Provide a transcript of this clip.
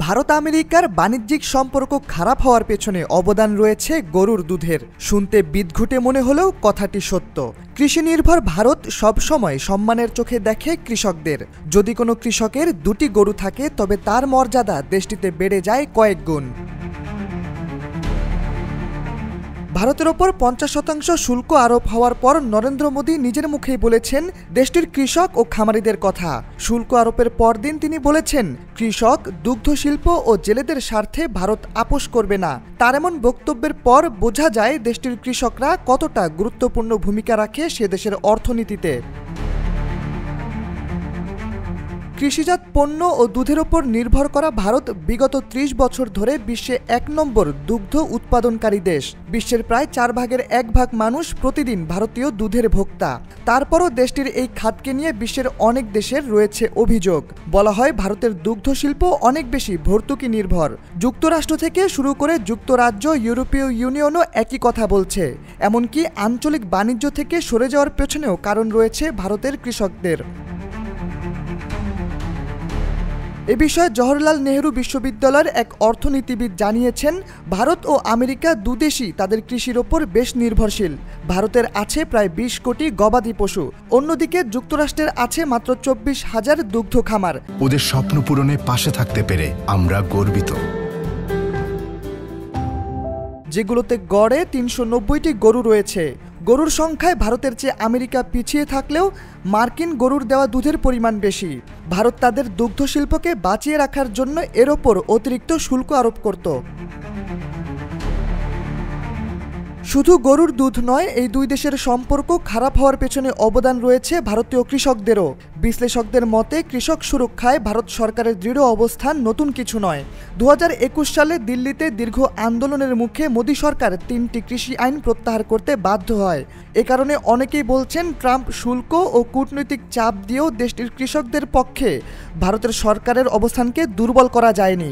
ভারত আমেরিকার বাণিজ্যিক সম্পর্ক খারাপ হওয়ার পেছনে অবদান রয়েছে গরুর দুধের। শুনতে বিদঘুটে মনে হলেও কথাটি সত্য। কৃষি নির্ভর ভারত সবসময় সম্মানের চোখে দেখে কৃষকদের। যদি কোনো কৃষকের দুটি গরু থাকে তবে তার মর্যাদা দেশটিতে বেড়ে যায় কয়েক গুণ। ভারতের ওপর 50% শুল্ক আরোপ হওয়ার পর নরেন্দ্র মোদী নিজের মুখেই বলেছেন দেশটির কৃষক ও খামারিদের কথা। শুল্ক আরোপের পরদিন তিনি বলেছেন কৃষক, দুগ্ধ শিল্প ও জেলেদের স্বার্থে ভারত আপোস করবে না। তার এমন বক্তব্যের পর বোঝা যায় দেশটির কৃষকরা কতটা গুরুত্বপূর্ণ ভূমিকা রাখে সে দেশের অর্থনীতিতে। কৃষিজাত পণ্য ও দুধের ওপর নির্ভর করা ভারত বিগত 30 বছর ধরে বিশ্বে 1 নম্বর দুগ্ধ উৎপাদনকারী দেশ। বিশ্বের প্রায় 4 ভাগের 1 ভাগ মানুষ প্রতিদিন ভারতীয় দুধের ভোক্তা। তারপরও দেশটির এই খাতকে নিয়ে বিশ্বের অনেক দেশের রয়েছে অভিযোগ। বলা হয় ভারতের দুগ্ধ শিল্প অনেক বেশি ভর্তুকি নির্ভর। যুক্তরাষ্ট্র থেকে শুরু করে যুক্তরাজ্য, ইউরোপীয় ইউনিয়নও একই কথা বলছে। এমনকি আঞ্চলিক বাণিজ্য থেকে সরে যাওয়ার পেছনেও কারণ রয়েছে ভারতের কৃষকদের। এ বিষয়ে জওহরলাল নেহরু বিশ্ববিদ্যালয়ের এক অর্থনীতিবিদ জানিয়েছেন ভারত ও আমেরিকা দুদেশই তাদের কৃষির ওপর বেশ নির্ভরশীল। ভারতের আছে প্রায় 20 কোটি গবাদি পশু, অন্যদিকে যুক্তরাষ্ট্রের আছে মাত্র 24,000 দুগ্ধ খামার। ওদের স্বপ্ন পূরণে পাশে থাকতে পেরে আমরা গর্বিত। যেগুলোতে গড়ে 390টি গরু রয়েছে। গরুর সংখ্যায় ভারতের চেয়ে আমেরিকা পিছিয়ে থাকলেও মার্কিন গরুর দেওয়া দুধের পরিমাণ বেশি। ভারত তাদের দুগ্ধ শিল্পকে বাঁচিয়ে রাখার জন্য এর ওপর অতিরিক্ত শুল্ক আরোপ করত। শুধু গরুর দুধ নয়, এই দুই দেশের সম্পর্ক খারাপ হওয়ার পেছনে অবদান রয়েছে ভারতীয় কৃষকদেরও। বিশ্লেষকদের মতে কৃষক সুরক্ষায় ভারত সরকারের দৃঢ় অবস্থান নতুন কিছু নয়। 2021 সালে দিল্লিতে দীর্ঘ আন্দোলনের মুখে মোদী সরকার 3টি কৃষি আইন প্রত্যাহার করতে বাধ্য হয়। এ কারণে অনেকেই বলছেন ট্রাম্প শুল্ক ও কূটনৈতিক চাপ দিয়েও দেশটির কৃষকদের পক্ষে ভারতের সরকারের অবস্থানকে দুর্বল করা যায়নি।